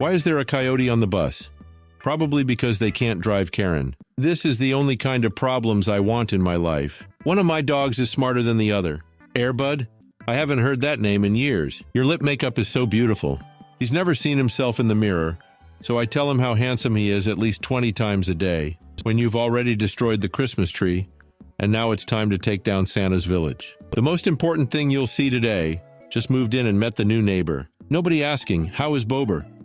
Why is there a coyote on the bus? Probably because they can't drive Karen. This is the only kind of problems I want in my life. One of my dogs is smarter than the other. Airbud? I haven't heard that name in years. Your lip makeup is so beautiful. He's never seen himself in the mirror, so I tell him how handsome he is at least 20 times a day. When you've already destroyed the Christmas tree, and now it's time to take down Santa's village. The most important thing you'll see today, just moved in and met the new neighbor. Nobody asking, how is Bober?